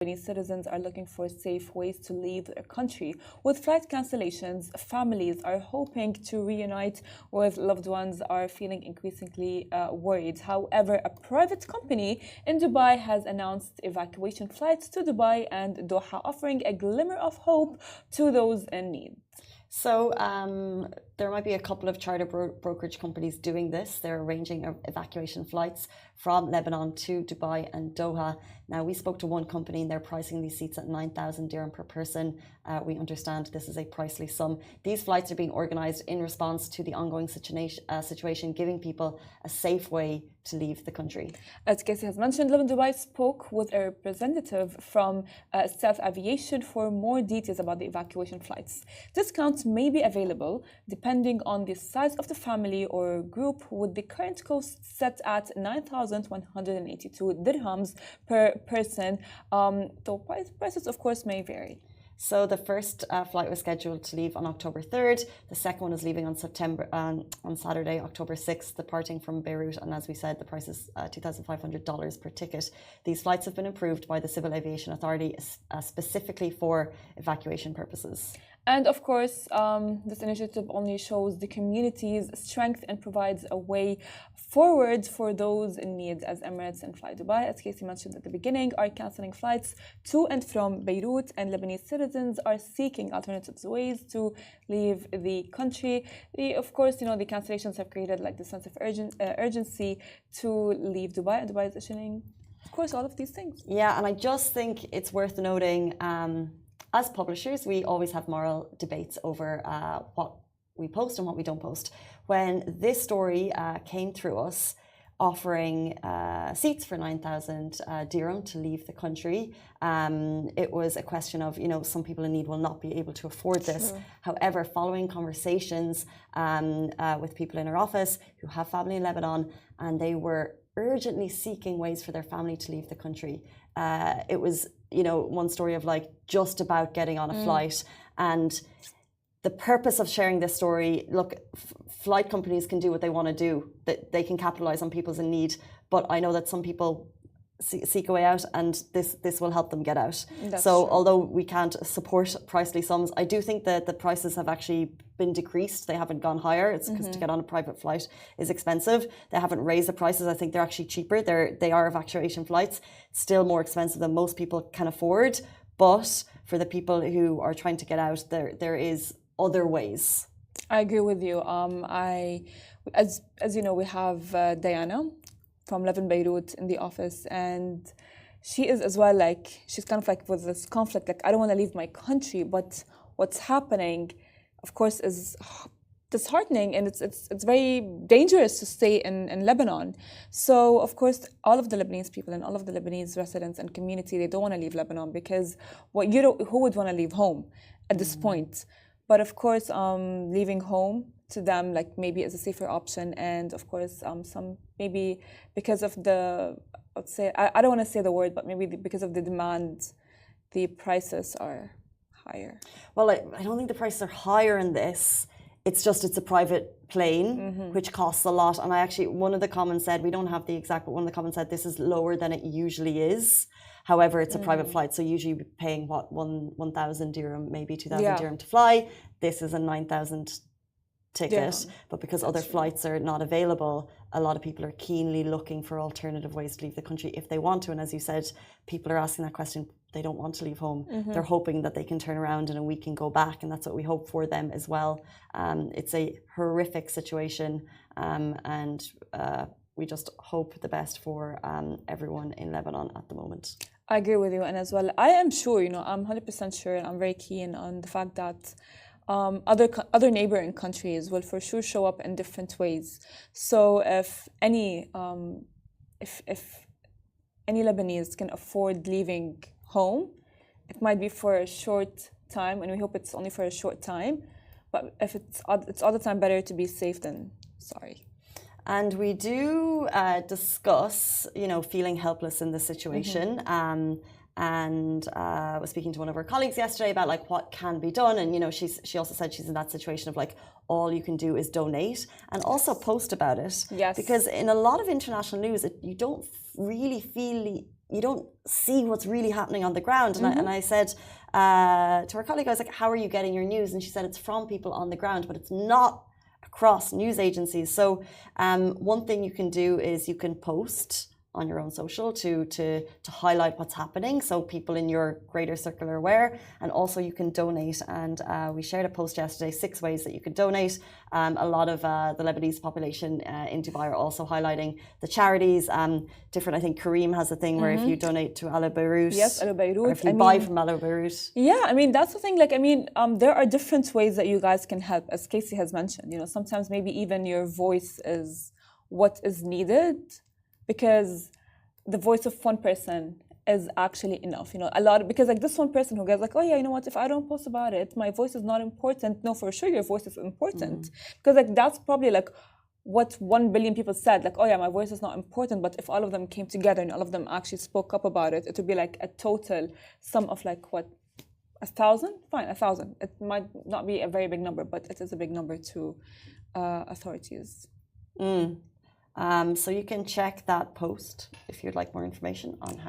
Lebanese citizens are looking for safe ways to leave their country. With flight cancellations, families are hoping to reunite with loved ones are feeling increasingly worried. However, a private company in Dubai has announced evacuation flights to Dubai and Doha, offering a glimmer of hope to those in need. So there might be a couple of charter brokerage companies doing this. They're arranging evacuation flights from Lebanon to Dubai and Doha. Now, we spoke to one company and they're pricing these seats at 9,000 dirham per person. We understand this is a pricely sum. These flights are being organised in response to the ongoing situation, giving people a safe way to leave the country. As Casey has mentioned, Lovin Dubai spoke with a representative from Stealth Aviation for more details about the evacuation flights. Discounts may be available depending on the size of the family or group, with the current cost set at 9,182 dirhams per person, though prices of course may vary. So the first flight was scheduled to leave on October 3rd. The second one is leaving on Saturday, October 6th, departing from Beirut. And as we said, the price is $2,500 per ticket. These flights have been approved by the Civil Aviation Authority specifically for evacuation purposes. And of course, this initiative only shows the community's strength and provides a way forward for those in need, as Emirates and Fly Dubai, as Casey mentioned at the beginning, are cancelling flights to and from Beirut, and Lebanese citizens are seeking alternative ways to leave the country. Of course, the cancellations have created like the sense of urgency to leave Dubai, and Dubai is issuing, of course, all of these things. Yeah, and I just think it's worth noting, as publishers, we always have moral debates over what we post and what we don't post. When this story came through us, offering seats for 9,000 dirham to leave the country, it was a question of, some people in need will not be able to afford this. Sure. However, following conversations with people in our office who have family in Lebanon, and they were urgently seeking ways for their family to leave the country. It was, one story of like just about getting on a flight. And the purpose of sharing this story, look, flight companies can do what they want to do, that they can capitalize on people's in need. But I know that some people seek a way out, and this will help them get out. That's so true. Although we can't support pricely sums, I do think that the prices have actually been decreased. They haven't gone higher. It's because to get on a private flight is expensive. They haven't raised the prices. I think they're actually cheaper. They are evacuation flights, still more expensive than most people can afford. But for the people who are trying to get out, there is other ways. I agree with you. As you know, we have Diana from Lovin Beirut in the office, and she is as well she's kind of with this conflict, I don't want to leave my country, but what's happening, of course, is disheartening, and it's very dangerous to stay in Lebanon. So of course, all of the Lebanese people and all of the Lebanese residents and community, they don't want to leave Lebanon, because who would want to leave home at this point? But of course, leaving home to them maybe is a safer option, and of course some maybe because of the, let's say, I don't want to say the word, but maybe because of the demand, the prices are higher. Well, I don't think the prices are higher in this. It's just it's a private plane, which costs a lot. And one of the comments said, we don't have the exact, but one of the comments said this is lower than it usually is. However, it's a private flight, so usually you're paying 1,000 dirham, maybe 2,000 dirham to fly. This is a 9,000 ticket, but because other flights are not available, a lot of people are keenly looking for alternative ways to leave the country if they want to. And as you said, people are asking that question. They don't want to leave home. They're hoping that they can turn around in a week and go back, and that's what we hope for them as well. It's a horrific situation, and we just hope the best for everyone in Lebanon at the moment. I agree with you, and as well, I am sure, I'm 100% sure, and I'm very keen on the fact that other neighboring countries will for sure show up in different ways. So if any Lebanese can afford leaving home, it might be for a short time, and we hope it's only for a short time. But if it's all the time better to be safe than sorry. And we do discuss, feeling helpless in this situation. And I was speaking to one of our colleagues yesterday about what can be done, and she also said she's in that situation of all you can do is donate and also post about it. Yes. Because in a lot of international news, you don't really you don't see what's really happening on the ground. And I said to our colleague, I was like, how are you getting your news? And she said, it's from people on the ground, but it's not across news agencies. So one thing you can do is you can post on your own social to highlight what's happening, so people in your greater circle are aware. And also you can donate, and we shared a post yesterday, 6 ways that you could donate. A lot of the Lebanese population in Dubai are also highlighting the charities, different. I think Kareem has a thing where if you donate to Ala Beirut, yes, Ala Beirut, or if you buy from Ala Beirut, yeah, I mean that's the thing. Like, I mean, there are different ways that you guys can help, as Casey has mentioned. You know, sometimes maybe even your voice is what is needed, because the voice of one person is actually enough. You know, because like this one person who goes like, oh yeah, you know what, if I don't post about it, my voice is not important. No, for sure your voice is important. Because like that's probably like what 1 billion people said, like, oh yeah, my voice is not important, but if all of them came together and all of them actually spoke up about it, it would be like a total sum of like what, 1,000? Fine, 1,000. It might not be a very big number, but it is a big number to authorities. So you can check that post if you'd like more information on how